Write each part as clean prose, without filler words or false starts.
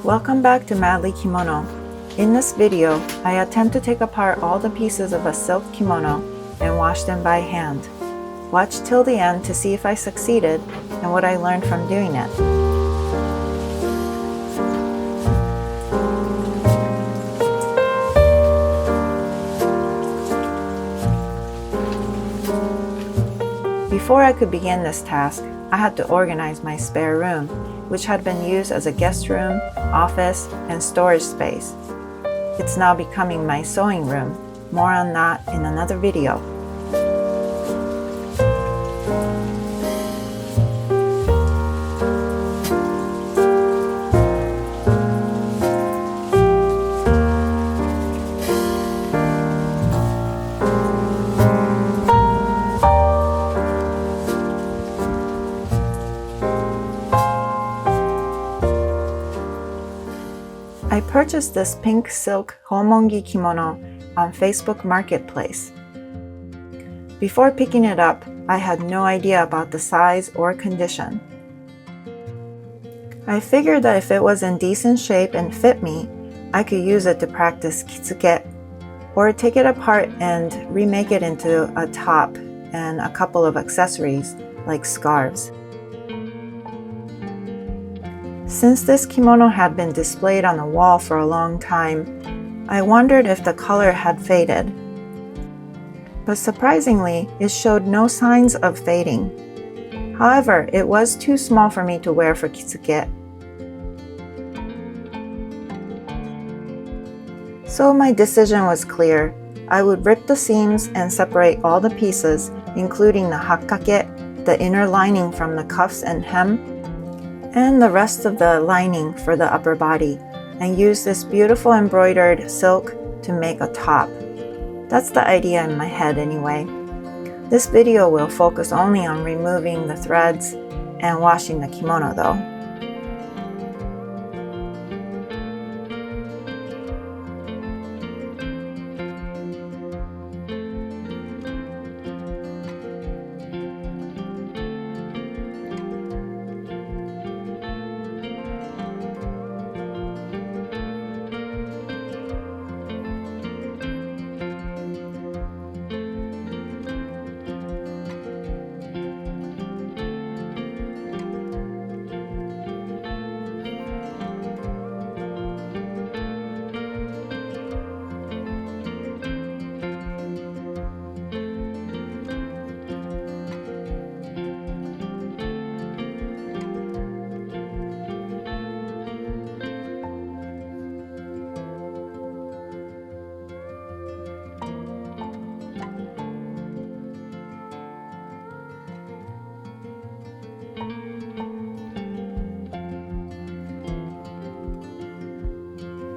Welcome back to Madly Kimono. In this video, I attempt to take apart all the pieces of a silk kimono and wash them by hand. Watch till the end to see if I succeeded and what I learned from doing it. Before I could begin this task, I had to organize my spare room, which had been used as a guest room, office, and storage space. It's now becoming my sewing room. More on that in another video. I purchased this pink silk Houmongi kimono on Facebook Marketplace. Before picking it up, I had no idea about the size or condition. I figured that if it was in decent shape and fit me, I could use it to practice kitsuke, or take it apart and remake it into a top and a couple of accessories like scarves. Since this kimono had been displayed on the wall for a long time, I wondered if the color had faded. But surprisingly, it showed no signs of fading. However, it was too small for me to wear for kitsuke. So my decision was clear. I would rip the seams and separate all the pieces, including the hakkake, the inner lining from the cuffs and hem, and the rest of the lining for the upper body, and use this beautiful embroidered silk to make a top. That's the idea in my head anyway. This video will focus only on removing the threads and washing the kimono though.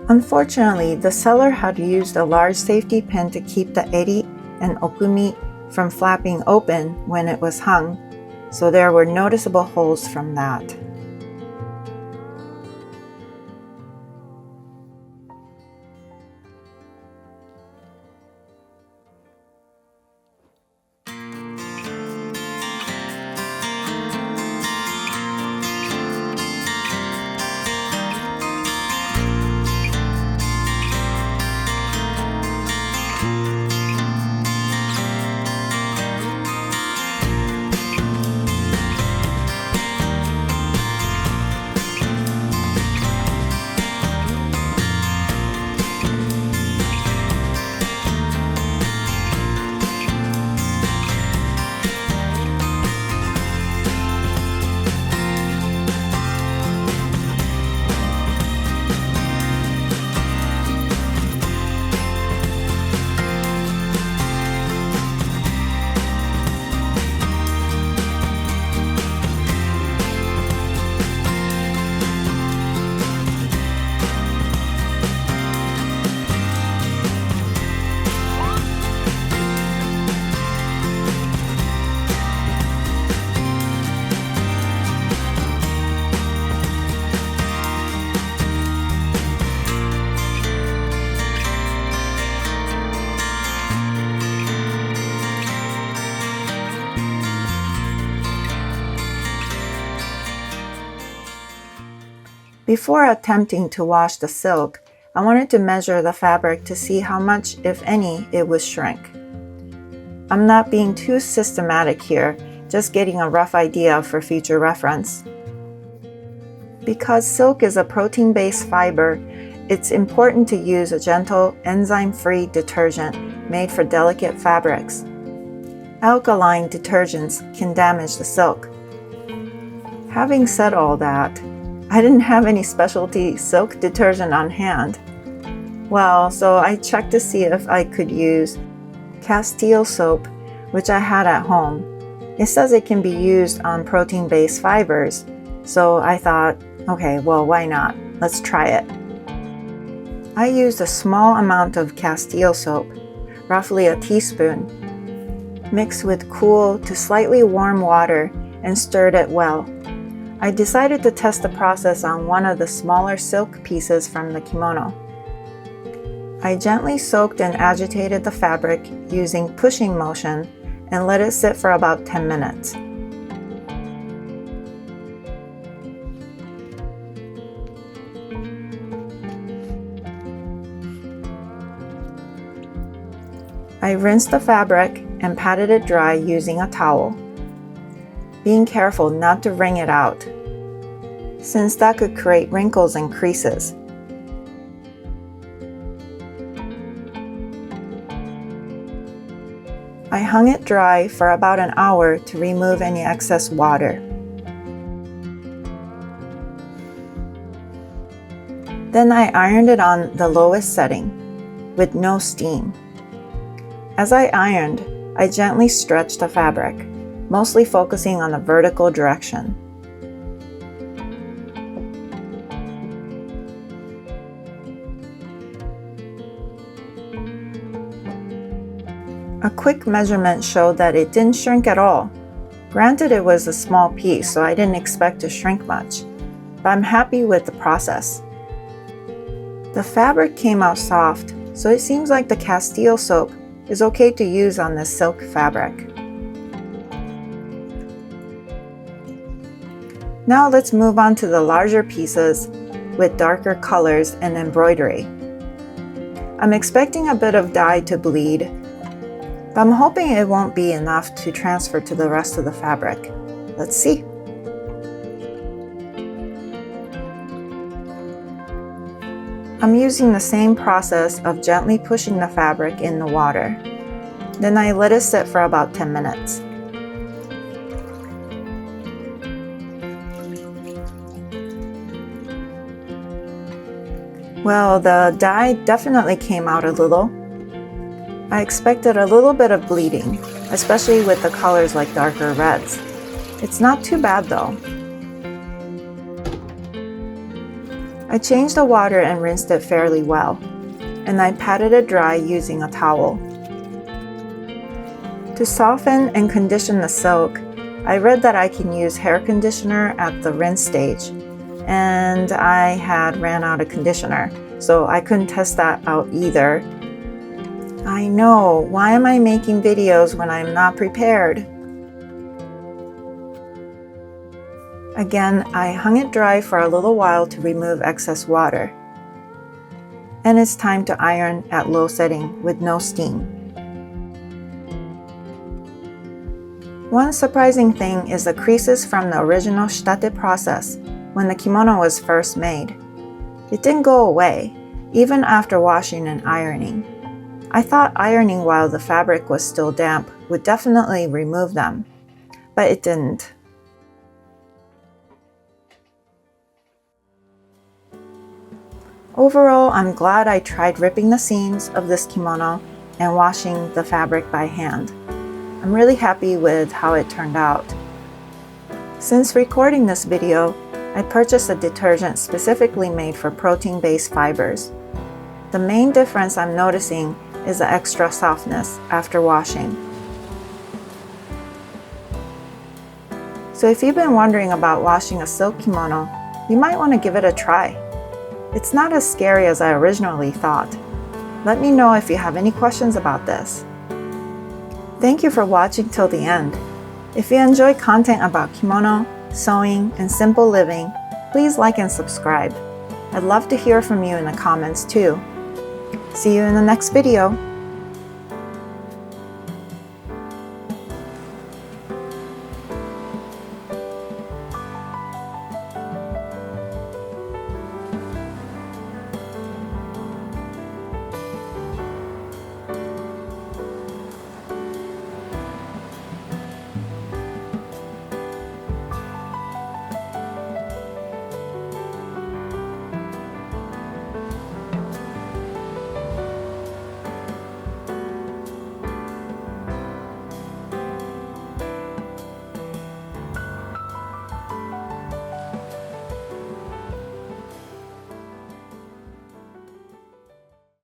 Unfortunately, the seller had used a large safety pin to keep the eri and okumi from flapping open when it was hung, so there were noticeable holes from that. Before attempting to wash the silk, I wanted to measure the fabric to see how much, if any, it would shrink. I'm not being too systematic here, just getting a rough idea for future reference. Because silk is a protein-based fiber, it's important to use a gentle, enzyme-free detergent made for delicate fabrics. Alkaline detergents can damage the silk. Having said all that, I didn't have any specialty silk detergent on hand. Well, so I checked to see if I could use Castile soap, which I had at home. It says it can be used on protein-based fibers, so I thought, okay, well, why not? Let's try it. I used a small amount of Castile soap, roughly a teaspoon, mixed with cool to slightly warm water and stirred it well. I decided to test the process on one of the smaller silk pieces from the kimono. I gently soaked and agitated the fabric using pushing motion and let it sit for about 10 minutes. I rinsed the fabric and patted it dry using a towel, being careful not to wring it out, since that could create wrinkles and creases. I hung it dry for about an hour to remove any excess water. Then I ironed it on the lowest setting, with no steam. As I ironed, I gently stretched the fabric, mostly focusing on the vertical direction. A quick measurement showed that it didn't shrink at all. Granted, it was a small piece, so I didn't expect to shrink much, but I'm happy with the process. The fabric came out soft, so it seems like the Castile soap is okay to use on this silk fabric. Now let's move on to the larger pieces with darker colors and embroidery. I'm expecting a bit of dye to bleed, but I'm hoping it won't be enough to transfer to the rest of the fabric. Let's see. I'm using the same process of gently pushing the fabric in the water. Then I let it sit for about 10 minutes. Well, the dye definitely came out a little. I expected a little bit of bleeding, especially with the colors like darker reds. It's not too bad though. I changed the water and rinsed it fairly well, and I patted it dry using a towel. To soften and condition the silk, I read that I can use hair conditioner at the rinse stage, and I had ran out of conditioner, so I couldn't test that out either. I know, why am I making videos when I'm not prepared? Again, I hung it dry for a little while to remove excess water. And it's time to iron at low setting with no steam. One surprising thing is the creases from the original shitate process when the kimono was first made. It didn't go away, even after washing and ironing. I thought ironing while the fabric was still damp would definitely remove them, but it didn't. Overall, I'm glad I tried ripping the seams of this kimono and washing the fabric by hand. I'm really happy with how it turned out. Since recording this video, I purchased a detergent specifically made for protein-based fibers. The main difference I'm noticing is the extra softness after washing. So if you've been wondering about washing a silk kimono, you might want to give it a try. It's not as scary as I originally thought. Let me know if you have any questions about this. Thank you for watching till the end. If you enjoy content about kimono, sewing, and simple living, Please like and subscribe. I'd love to hear from you in the comments too. See you in the next video.